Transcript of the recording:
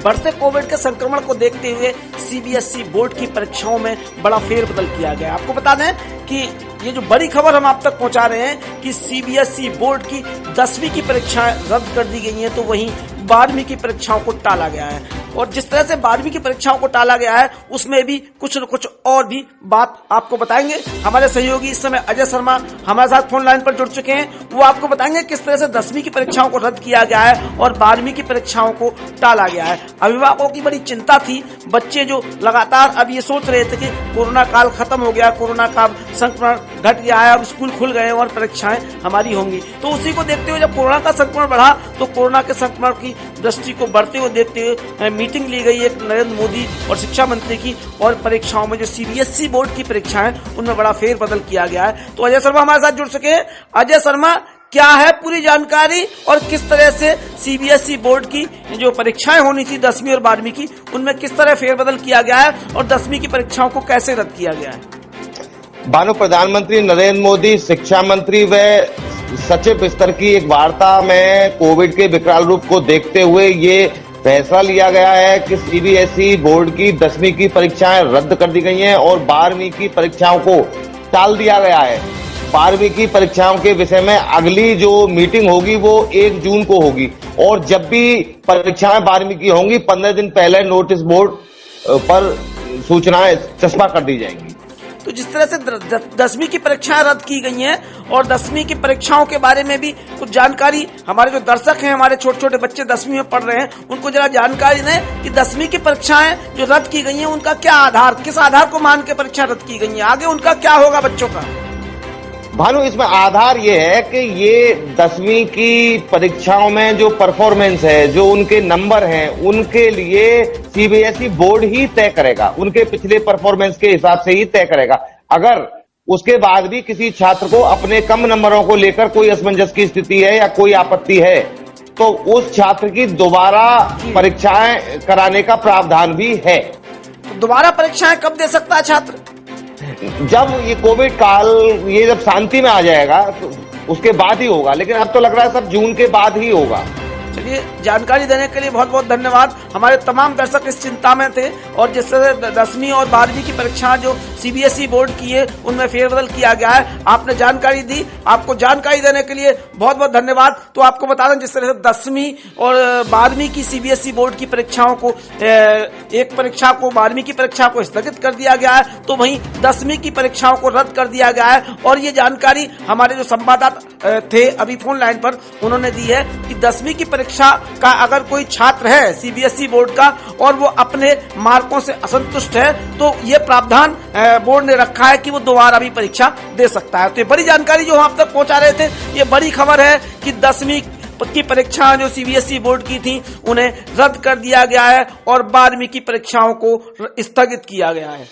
बढ़ते कोविड के संक्रमण को देखते हुए सीबीएसई बोर्ड की परीक्षाओं में बड़ा फेरबदल किया गया। आपको बता दें कि ये जो बड़ी खबर हम आप तक पहुंचा रहे हैं कि सीबीएसई बोर्ड की 10वीं की परीक्षाएं रद्द कर दी गई हैं, तो वहीं 12वीं की परीक्षाओं को टाला गया है। और जिस तरह से 12वीं की परीक्षाओं को टाला गया है उसमें भी कुछ न कुछ और भी बात आपको बताएंगे। हमारे सहयोगी इस समय अजय शर्मा हमारे साथ फोन लाइन पर जुड़ चुके हैं। वो आपको बताएंगे किस तरह से 10वीं की परीक्षाओं को रद्द किया गया है और 12वीं की परीक्षाओं को टाला गया है। अभिभावकों की बड़ी चिंता थी, बच्चे जो लगातार अब ये सोच रहे थे कि कोरोना काल खत्म हो गया, कोरोना का संक्रमण घट गया है, अब स्कूल खुल गए और परीक्षाएं हमारी होंगी। तो उसी को देखते हुए जब कोरोना का संक्रमण बढ़ा तो कोरोना के संक्रमण की दृष्टि को बढ़ते हुए देखते हुए मीटिंग ली गई एक नरेंद्र मोदी और शिक्षा मंत्री की, और परीक्षाओं में जो सीबीएसई बोर्ड की परीक्षाएं उनमें बड़ा फेरबदल किया गया है। तो अजय शर्मा हमारे साथ जुड़ सके। अजय शर्मा, क्या है पूरी जानकारी और किस तरह से सीबीएसई बोर्ड की जो परीक्षाएं होनी थी 10वीं और 12वीं की, उनमें किस तरह फेरबदल किया गया है और 10वीं की परीक्षाओं को कैसे रद्द किया गया है? भानु, प्रधानमंत्री नरेंद्र मोदी, शिक्षा मंत्री व सचिव स्तर की एक वार्ता में कोविड के विकराल रूप को देखते हुए ये फैसला लिया गया है कि सीबीएसई बोर्ड की 10वीं की परीक्षाएं रद्द कर दी गई हैं और 12वीं की परीक्षाओं को टाल दिया गया है। 12वीं की परीक्षाओं के विषय में अगली जो मीटिंग होगी वो 1 जून को होगी, और जब भी परीक्षाएं 12वीं की होंगी 15 दिन पहले नोटिस बोर्ड पर सूचनाएं चस्पा कर दी जाएंगी। तो जिस तरह से 10वीं की परीक्षाएं रद्द की गई हैं और 10वीं की परीक्षाओं के बारे में भी कुछ जानकारी हमारे जो दर्शक हैं, हमारे छोटे छोटे बच्चे 10वीं में पढ़ रहे हैं, उनको जरा जानकारी दें कि 10वीं की परीक्षाएं जो रद्द की गई हैं उनका क्या आधार, किस आधार को मान के परीक्षा रद्द की गई है, आगे उनका क्या होगा बच्चों का? भानु, इसमें आधार ये है कि ये 10वीं की परीक्षाओं में जो परफॉर्मेंस है, जो उनके नंबर हैं, उनके लिए सीबीएसई बोर्ड ही तय करेगा, उनके पिछले परफॉर्मेंस के हिसाब से ही तय करेगा। अगर उसके बाद भी किसी छात्र को अपने कम नंबरों को लेकर कोई असमंजस की स्थिति है या कोई आपत्ति है तो उस छात्र की दोबारा परीक्षाएं कराने का प्रावधान भी है। दोबारा परीक्षाएं कब दे सकता है छात्र? जब ये कोविड काल ये जब शांति में आ जाएगा तो उसके बाद ही होगा, लेकिन अब तो लग रहा है सब जून के बाद ही होगा। चलिए, जानकारी देने के लिए बहुत बहुत धन्यवाद। हमारे तमाम दर्शक इस चिंता में थे और जिस तरह 10वीं और 12वीं की परीक्षाएं जो सीबीएसई बोर्ड की है उनमें फेरबदल किया गया है, आपने जानकारी दी। आपको जानकारी देने के लिए बहुत बहुत धन्यवाद। तो आपको बता दें जिस तरह से 10वीं और 12वीं की सीबीएसई बोर्ड की परीक्षाओं को एक परीक्षा को 12वीं की परीक्षा को स्थगित कर दिया गया है, तो वहीं 10वीं की परीक्षाओं को रद्द कर दिया गया है। और ये जानकारी हमारे जो संवाददाता थे अभी फोन लाइन पर, उन्होंने दी है कि 10वीं की परीक्षा का अगर कोई छात्र है सीबीएसई बोर्ड का और वो अपने मार्कों से असंतुष्ट है तो ये प्रावधान बोर्ड ने रखा है कि वो दोबारा भी परीक्षा दे सकता है। तो ये बड़ी जानकारी जो हम आप तक पहुंचा रहे थे, ये बड़ी खबर है कि 10वीं की परीक्षा जो सीबीएसई बोर्ड की थी उन्हें रद्द कर दिया गया है और 12वीं की परीक्षाओं को स्थगित किया गया है।